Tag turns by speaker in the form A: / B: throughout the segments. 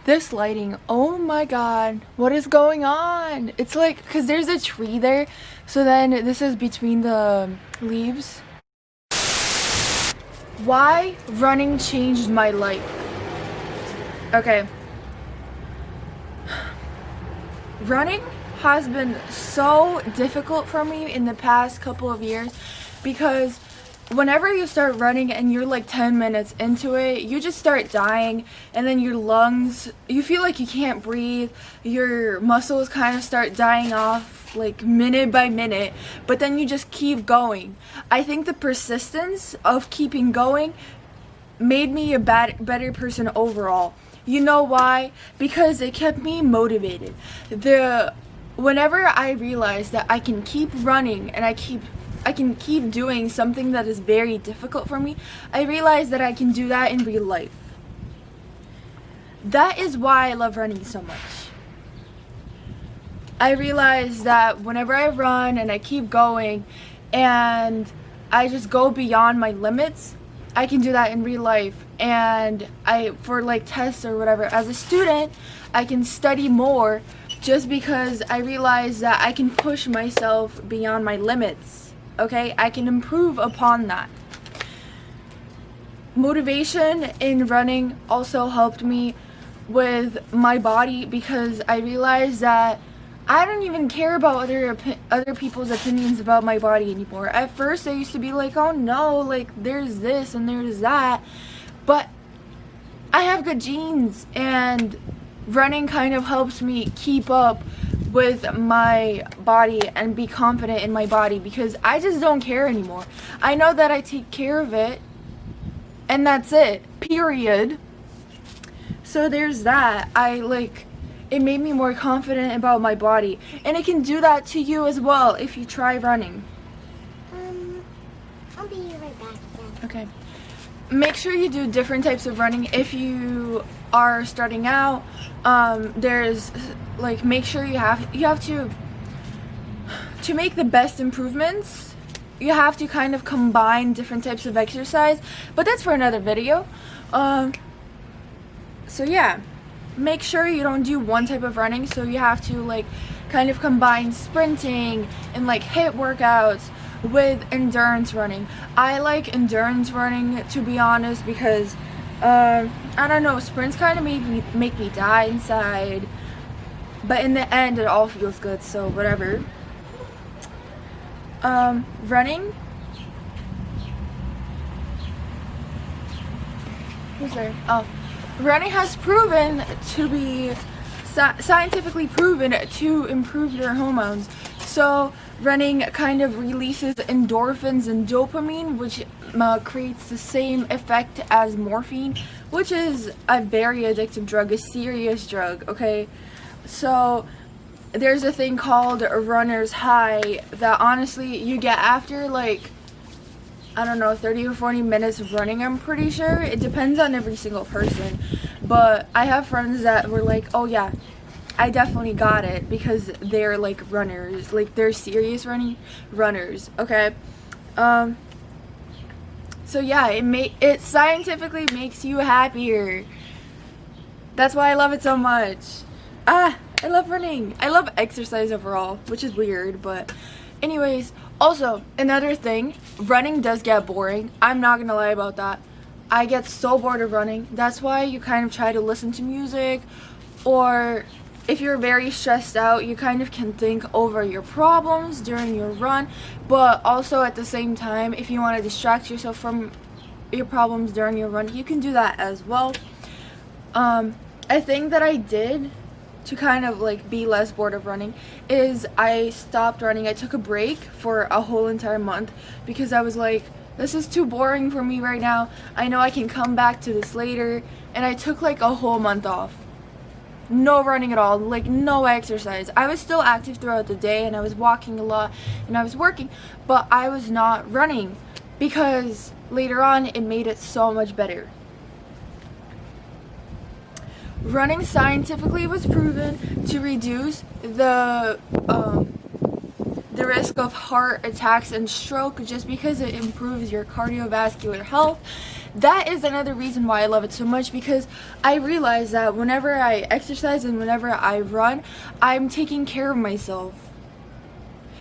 A: This lighting, oh my god, what is going on? It's like, because there's a tree there, so then this is between the leaves. Why running changed my life? Okay. Running has been so difficult for me in the past couple of years because whenever you start running and you're like 10 minutes into it, you just start dying, and then your lungs, you feel like you can't breathe, your muscles kind of start dying off like minute by minute, but then you just keep going. I think the persistence of keeping going made me a better person overall. You know why? Because it kept me motivated. Whenever I realized that I can keep running and I can keep doing something that is very difficult for me, I realized that I can do that in real life. That is why I love running so much. I realized that whenever I run and I keep going and I just go beyond my limits, I can do that in real life. And for like tests or whatever, as a student, I can study more just because I realize that I can push myself beyond my limits. Okay, I can improve upon that. Motivation in running also helped me with my body because I realized that I don't even care about other people's opinions about my body anymore. At first I used to be like, oh no, like there's this and there's that, but I have good genes, and running kind of helps me keep up with my body and be confident in my body because I just don't care anymore. I know that I take care of it and that's it, period. So there's that. It made me more confident about my body, and it can do that to you as well if you try running.
B: I'll be right back then.
A: Okay. Make sure you do different types of running if you are starting out. There's like, make sure you have to make the best improvements. You have to kind of combine different types of exercise, but that's for another video. So yeah, make sure you don't do one type of running, so you have to like kind of combine sprinting and like HIIT workouts with endurance running. I like endurance running, to be honest, because I don't know, sprints kind of make me die inside, but in the end it all feels good, so whatever. Running, who's there? Oh, running has proven to be scientifically proven to improve your hormones. So running kind of releases endorphins and dopamine, which creates the same effect as morphine, which is a very addictive drug, a serious drug, okay? So there's a thing called a runner's high that honestly you get after like, I don't know, 30 or 40 minutes of running, I'm pretty sure. It depends on every single person. But I have friends that were like, oh yeah, I definitely got it, because they're like runners, like they're serious runners, okay? So yeah, it scientifically makes you happier. That's why I love it so much. I love running. I love exercise overall, which is weird, but anyways, also another thing, running does get boring. I'm not gonna lie about that. I get so bored of running. That's why you kind of try to listen to music, or if you're very stressed out, you kind of can think over your problems during your run, but also at the same time, if you want to distract yourself from your problems during your run, you can do that as well. A thing that I did to kind of like be less bored of running is I stopped running. I took a break for a whole entire month because I was like, this is too boring for me right now. I know I can come back to this later, and I took like a whole month off. No running at all, like no exercise. I was still active throughout the day, and I was walking a lot, and I was working, but I was not running because later on it made it so much better. Running scientifically was proven to reduce the risk of heart attacks and stroke just because it improves your cardiovascular health. that is another reason why I love it so much, because I realize that whenever I exercise and whenever I run, I'm taking care of myself.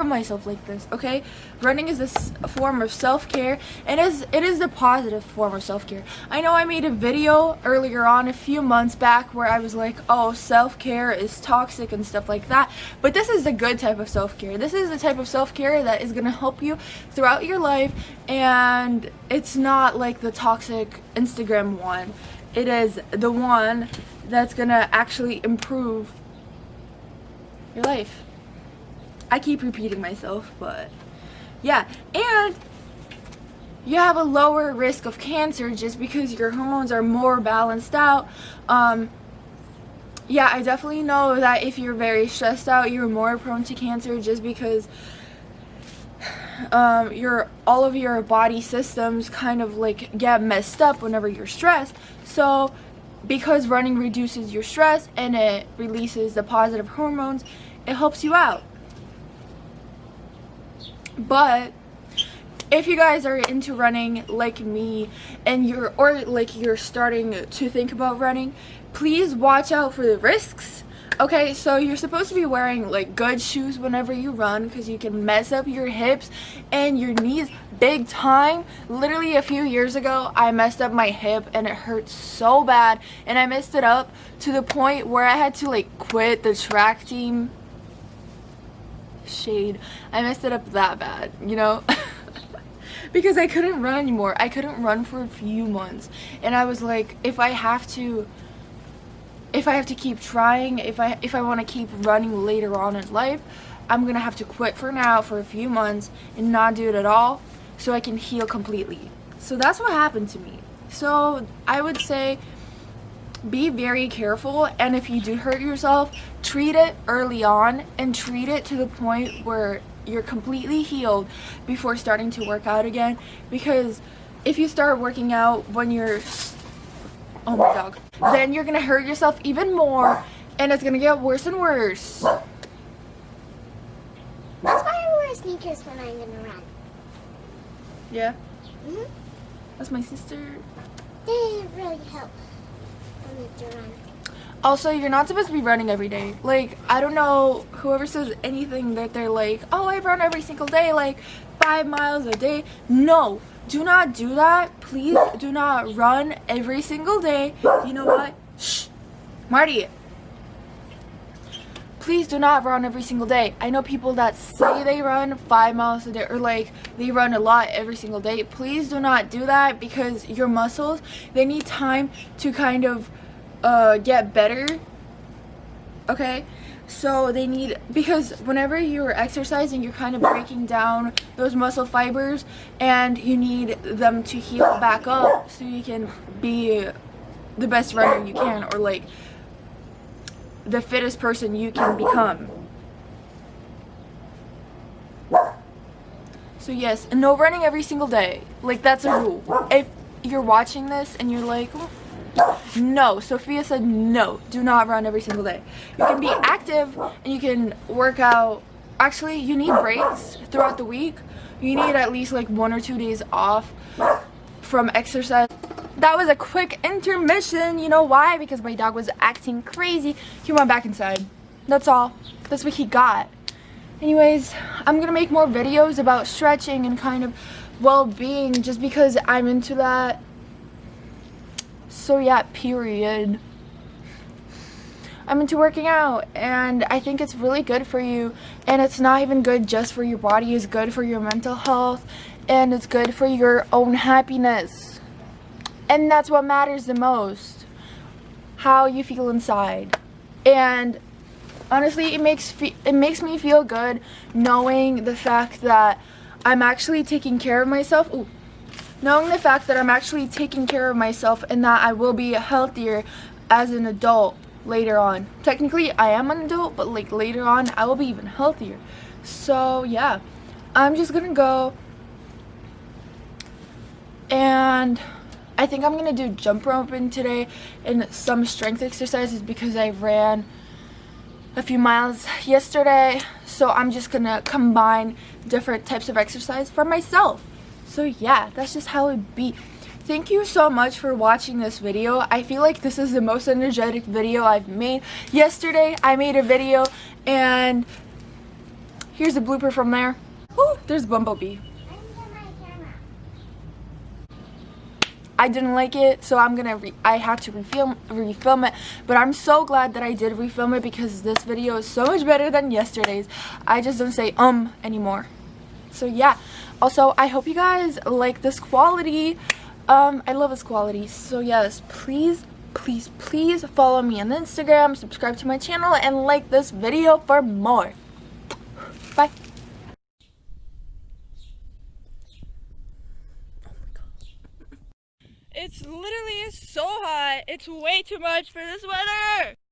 A: Like this, okay? Running is a form of self-care, and it is a positive form of self-care. I know I made a video earlier on a few months back where I was like, oh, self-care is toxic and stuff like that, but this is a good type of self-care. This is the type of self-care that is going to help you throughout your life, and it's not like the toxic Instagram one. It is the one that's going to actually improve your life. I keep repeating myself, but yeah. And you have a lower risk of cancer just because your hormones are more balanced out. Yeah, I definitely know that if you're very stressed out, you're more prone to cancer, just because all of your body systems kind of like get messed up whenever you're stressed. So because running reduces your stress and it releases the positive hormones, it helps you out. But if you guys are into running like me, and you're starting to think about running, please watch out for the risks. Okay, so you're supposed to be wearing like good shoes whenever you run, because you can mess up your hips and your knees big time. Literally a few years ago, I messed up my hip and it hurt so bad, and I messed it up to the point where I had to like quit the track team. Shade. I messed it up that bad, you know? Because I couldn't run anymore. I couldn't run for a few months, and I was like, if I have to keep trying, if I want to keep running later on in life, I'm gonna have to quit for now for a few months and not do it at all, so I can heal completely. So that's what happened to me. So I would say be very careful, and if you do hurt yourself, treat it early on and treat it to the point where you're completely healed before starting to work out again. Because if you start working out when you're, oh my dog, then you're gonna hurt yourself even more, and it's gonna get worse and worse.
B: That's why I wear sneakers when I'm gonna run.
A: Yeah? That's my sister.
B: They really help me to run.
A: Also, you're not supposed to be running every day. Like, I don't know, whoever says anything that they're like, oh, I run every single day, like 5 miles a day. No, do not do that. Please do not run every single day. You know what? Shh. Marty. Please do not run every single day. I know people that say they run 5 miles a day, or like they run a lot every single day. Please do not do that, because your muscles, they need time to kind of get better. Okay, so they need, because whenever you're exercising, you're kind of breaking down those muscle fibers, and you need them to heal back up so you can be the best runner you can, or like the fittest person you can become. So yes, no running every single day. Like, that's a rule. If you're watching this and you're like, no, Sophia said no, do not run every single day. You can be active and you can work out. Actually, you need breaks throughout the week. You need at least like 1 or 2 days off from exercise. That was a quick intermission. You know why? Because my dog was acting crazy. He went back inside. That's all. That's what he got. Anyways, I'm gonna make more videos about stretching and kind of well-being, just because I'm into that. So yeah, period. I'm into working out, and I think it's really good for you, and it's not even good just for your body. It's good for your mental health, and it's good for your own happiness, and that's what matters the most, how you feel inside. And honestly, it makes me feel good knowing the fact that I'm actually taking care of myself. Ooh. Knowing the fact that I'm actually taking care of myself, and that I will be healthier as an adult later on. Technically, I am an adult, but like later on, I will be even healthier. So yeah, I'm just gonna go, and I think I'm gonna do jump roping today and some strength exercises, because I ran a few miles yesterday. So I'm just gonna combine different types of exercise for myself. So yeah, that's just how it be. thank you so much for watching this video. I feel like this is the most energetic video I've made. Yesterday I made a video and here's a blooper from there. Ooh, there's Bumblebee. I didn't like it, so I had to refilm it, but I'm so glad that I did refilm it because this video is so much better than yesterday's. I just don't say anymore. So yeah, also I hope you guys like this quality. I love this quality. So yes, please follow me on Instagram, subscribe to my channel, and like this video for more. Bye. It's literally so hot. It's way too much for this weather.